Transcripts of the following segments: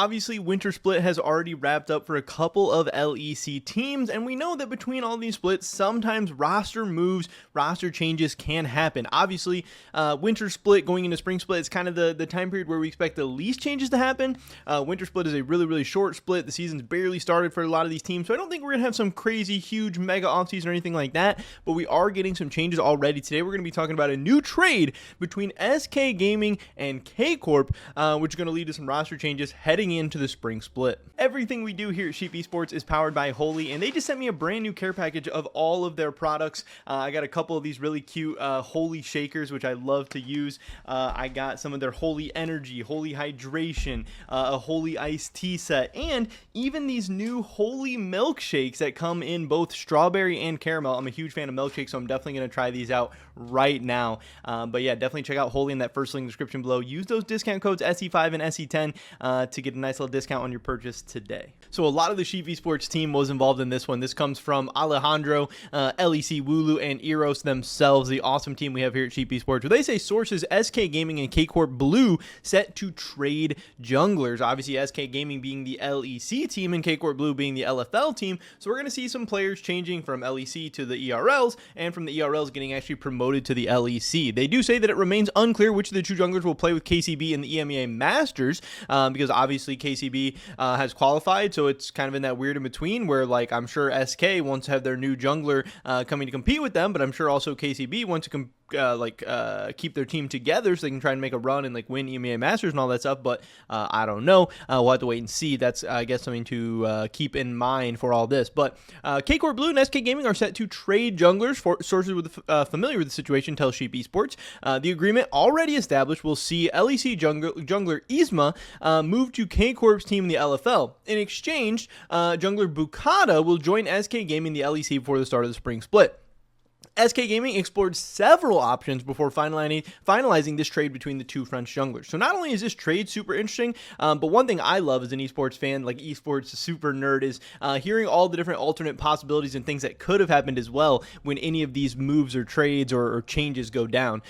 Obviously, Winter Split has already wrapped up for a couple of LEC teams, and we know that between all these splits, sometimes roster moves, roster changes can happen. Obviously, Winter Split going into Spring Split is kind of the time period where we expect the least changes to happen. Winter Split is a really, really short split. The season's barely started for a lot of these teams, so I don't think we're going to have some crazy, huge, mega offseason or anything like that, but we are getting some changes already. Today, we're going to be talking about a new trade between SK Gaming and K Corp, which is going to lead to some roster changes heading into the Spring Split. Everything we do here at Sheep Esports is powered by Holy, and they just sent me a brand new care package of all of their products. I got a couple of these really cute Holy shakers, which I love to use. I got some of their Holy Energy, Holy Hydration, a Holy Iced Tea set, and even these new Holy milkshakes that come in both strawberry and caramel. I'm a huge fan of milkshakes, so I'm definitely going to try these out right now. But yeah, definitely check out Holy in that first link in the description below. Use those discount codes SE5 and SE10 to get a nice little discount on your purchase today. So a lot of the Sheep Esports team was involved in this one. This comes from Alejandro, LEC Wulu, and Eros themselves, the awesome team we have here at Sheep Esports, where they say sources SK Gaming and K Corp Blue set to trade junglers. Obviously, SK Gaming being the LEC team and K Corp Blue being the LFL team. So we're going to see some players changing from LEC to the ERLs, and from the ERLs getting actually promoted to the LEC. They do say that it remains unclear which of the two junglers will play with KCB in the EMEA Masters, because obviously KCB has qualified, so it's kind of in that weird in between where, like, I'm sure SK wants to have their new jungler coming to compete with them, but I'm sure also KCB wants to keep their team together so they can try and make a run and win EMEA Masters and all that stuff, but I don't know. We'll have to wait and see. That's, I guess, something to keep in mind for all this. But K Corp Blue and SK Gaming are set to trade junglers. Sources familiar with the situation tell Sheep Esports. The agreement already established will see LEC jungler Yzma move to K Corp's team in the LFL. In exchange, jungler Boukada will join SK Gaming in the LEC before the start of the Spring Split. SK Gaming explored several options before finalizing this trade between the two French junglers. So not only is this trade super interesting, but one thing I love as an esports fan, like esports super nerd, is hearing all the different alternate possibilities and things that could have happened as well when any of these moves or trades or changes go down.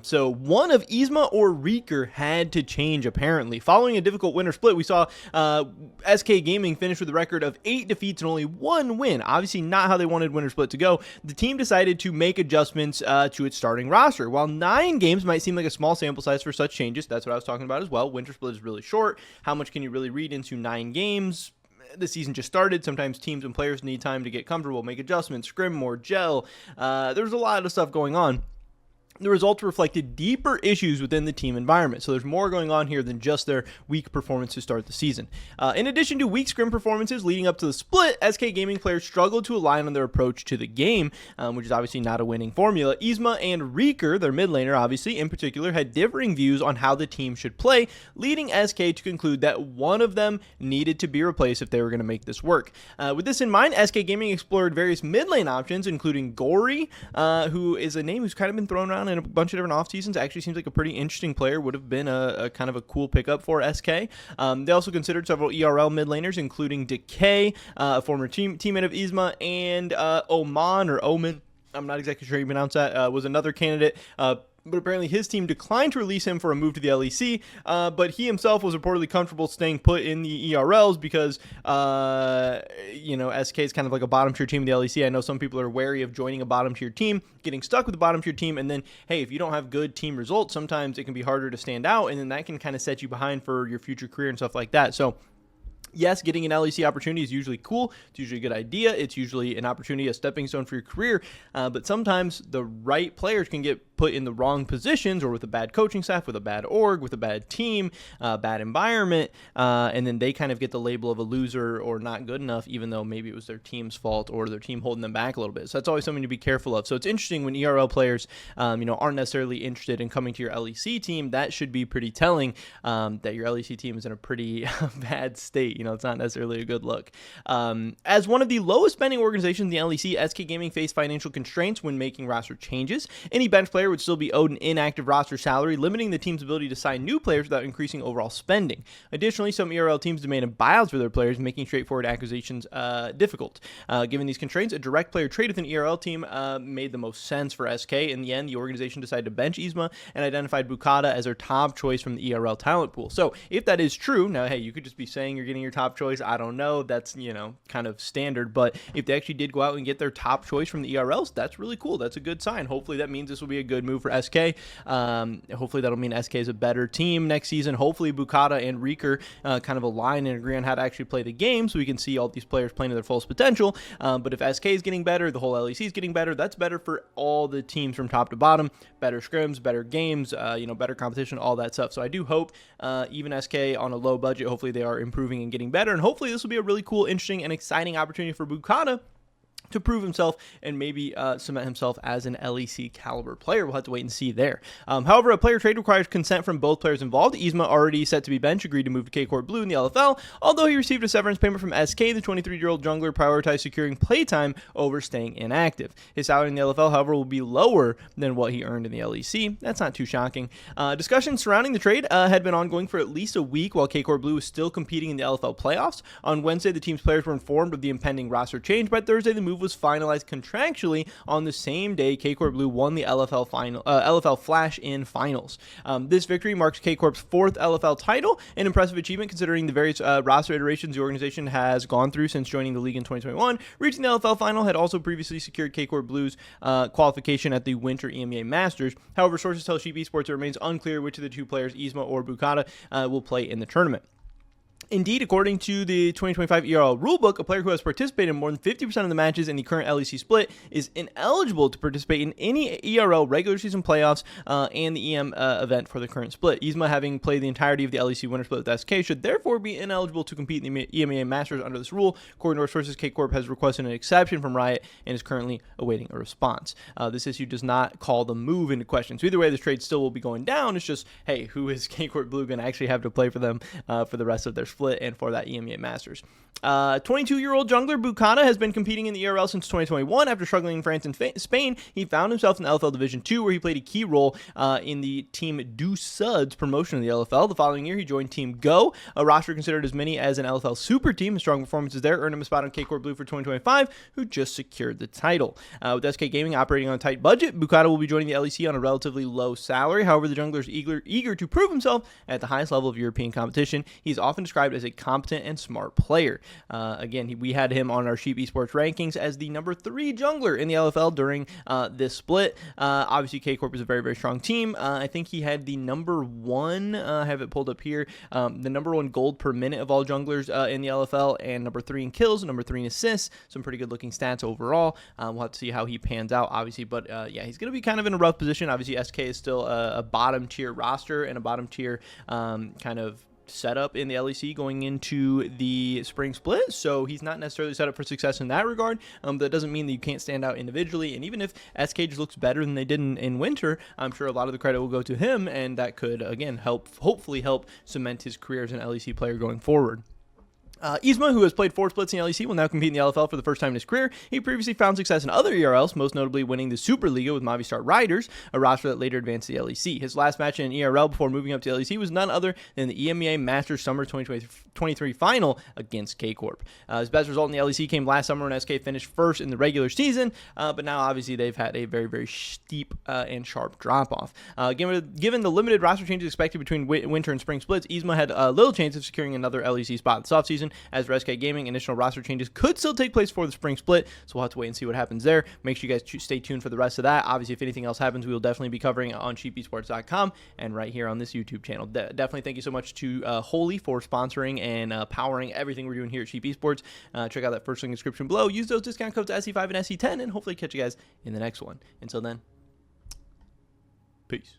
So one of Yzma or Reeker had to change, apparently. Following a difficult winter split, we saw SK Gaming finish with a record of 8 defeats and only 1 win. Obviously not how they wanted winter split to go. The team decided to make adjustments to its starting roster. While 9 games might seem like a small sample size for such changes, that's what I was talking about as well. Winter split is really short. How much can you really read into 9 games? The season just started. Sometimes teams and players need time to get comfortable, make adjustments, scrim more, gel. There's a lot of stuff going on. The results reflected deeper issues within the team environment, so there's more going on here than just their weak performance to start the season. In addition to weak scrim performances leading up to the split, SK Gaming players struggled to align on their approach to the game, which is obviously not a winning formula. Yzma and Reeker, their mid laner obviously in particular, had differing views on how the team should play, leading SK to conclude that one of them needed to be replaced if they were going to make this work. With this in mind, SK Gaming explored various mid lane options, including Gory, who is a name who's kind of been thrown around in a bunch of different off seasons. Actually seems like a pretty interesting player. Would have been a kind of a cool pickup for SK. They also considered several ERL mid laners, including Decay, a former teammate of Yzma, and Omen. I'm not exactly sure how you pronounce that. Was another candidate. But apparently his team declined to release him for a move to the LEC, but he himself was reportedly comfortable staying put in the ERLs because, SK is kind of like a bottom-tier team in the LEC. I know some people are wary of joining a bottom-tier team, getting stuck with a bottom-tier team, and then, hey, if you don't have good team results, sometimes it can be harder to stand out, and then that can kind of set you behind for your future career and stuff like that. So yes, getting an LEC opportunity is usually cool. It's usually a good idea. It's usually an opportunity, a stepping stone for your career. But sometimes the right players can get put in the wrong positions, or with a bad coaching staff, with a bad org, with a bad team, bad environment, and then they kind of get the label of a loser or not good enough, even though maybe it was their team's fault or their team holding them back a little bit. So that's always something to be careful of. So it's interesting when ERL players, aren't necessarily interested in coming to your LEC team. That should be pretty telling that your LEC team is in a pretty bad state. It's not necessarily a good look. As one of the lowest spending organizations in the LEC, SK Gaming faced financial constraints when making roster changes. Any bench player would still be owed an inactive roster salary, limiting the team's ability to sign new players without increasing overall spending. Additionally, some ERL teams demanded buyouts for their players, making straightforward acquisitions difficult. Given these constraints, a direct player trade with an ERL team made the most sense for SK. In the end, the organization decided to bench EMEA and identified Boukada as their top choice from the ERL talent pool. So if that is true, now, hey, you could just be saying you're getting your top choice. I don't know. That's, kind of standard. But if they actually did go out and get their top choice from the ERLs, that's really cool. That's a good sign. Hopefully that means this will be a good move for SK. Hopefully that'll mean SK is a better team next season. Hopefully Boukada and Reeker kind of align and agree on how to actually play the game so we can see all these players playing to their fullest potential. But if SK is getting better, the whole LEC is getting better, that's better for all the teams from top to bottom. Better scrims, better games, better competition, all that stuff. So I do hope even SK on a low budget, hopefully they are improving and getting better. And hopefully this will be a really cool, interesting, and exciting opportunity for Boukada to prove himself and maybe cement himself as an LEC caliber player. We'll have to wait and see there. However, a player trade requires consent from both players involved. EMEA, already set to be bench, agreed to move to K-Corp Blue in the LFL, although he received a severance payment from SK. The 23-year-old jungler prioritized securing playtime over staying inactive. His salary in the LFL, however, will be lower than what he earned in the LEC. That's not too shocking. Discussions surrounding the trade had been ongoing for at least a week while K-Corp Blue was still competing in the LFL playoffs. On Wednesday, the team's players were informed of the impending roster change. By Thursday, the move was finalized contractually. On the same day, K-Corp Blue won the LFL Flash-In Finals. This victory marks K-Corp's 4th LFL title, an impressive achievement considering the various roster iterations the organization has gone through since joining the league in 2021. Reaching the LFL final had also previously secured K-Corp Blue's qualification at the Winter EMEA Masters. However, sources tell Sheep Esports it remains unclear which of the two players, EMEA or Boukada, will play in the tournament. Indeed, according to the 2025 ERL rulebook, a player who has participated in more than 50% of the matches in the current LEC split is ineligible to participate in any ERL regular season playoffs and the EM event for the current split. EMEA, having played the entirety of the LEC winter split with SK, should therefore be ineligible to compete in the EMEA Masters under this rule. According to our sources, K-Corp has requested an exception from Riot and is currently awaiting a response. This issue does not call the move into question. So either way, this trade still will be going down. It's just, hey, who is K-Corp Blue going to actually have to play for them for the rest of their split and for that EMEA Masters? 22-year-old jungler Boukada has been competing in the ERL since 2021. After struggling in France and Spain, he found himself in the LFL Division 2, where he played a key role in the Team Du Sud's promotion of the LFL. The following year, he joined Team Go, a roster considered as many as an LFL super team. His strong performances there earned him a spot on K-Corp Blue for 2025, who just secured the title. With SK Gaming operating on a tight budget, Boukada will be joining the LEC on a relatively low salary. However, the jungler is eager to prove himself at the highest level of European competition. He's often described as a competent and smart player. Again, we had him on our Sheep Esports rankings as the number 3 jungler in the LFL during this split. Obviously, K-Corp is a very, very strong team. I think he had the number 1, I have it pulled up here, the number 1 gold per minute of all junglers in the LFL, and number 3 in kills, number 3 in assists. Some pretty good looking stats overall. We'll have to see how he pans out, obviously, but yeah, he's going to be kind of in a rough position. Obviously, SK is still a bottom tier roster and a bottom tier kind of setup in the LEC going into the spring split, so he's not necessarily set up for success in that regard. That doesn't mean that you can't stand out individually, and even if SK just looks better than they did in winter, I'm sure a lot of the credit will go to him, and that could again hopefully help cement his career as an LEC player going forward. EMEA, who has played 4 splits in the LEC, will now compete in the LFL for the first time in his career. He previously found success in other ERLs, most notably winning the Superliga with Movistar Riders, a roster that later advanced to the LEC. His last match in an ERL before moving up to the LEC was none other than the EMEA Masters Summer 2023 final against K-Corp. His best result in the LEC came last summer when SK finished first in the regular season, but now obviously they've had a very, very steep and sharp drop-off. Given the limited roster changes expected between winter and spring splits, EMEA had little chance of securing another LEC spot this offseason. As for SK Gaming, additional roster changes could still take place for the spring split, so we'll have to wait and see what happens there. Make sure you guys stay tuned for the rest of that. Obviously, if anything else happens, we will definitely be covering it on sheepesports.com and right here on this YouTube channel. Definitely thank you so much to Holy for sponsoring and powering everything we're doing here at Sheep Esports. Check out that first link in the description below. Use those discount codes SE5 and SE10, and hopefully catch you guys in the next one. Until then, peace.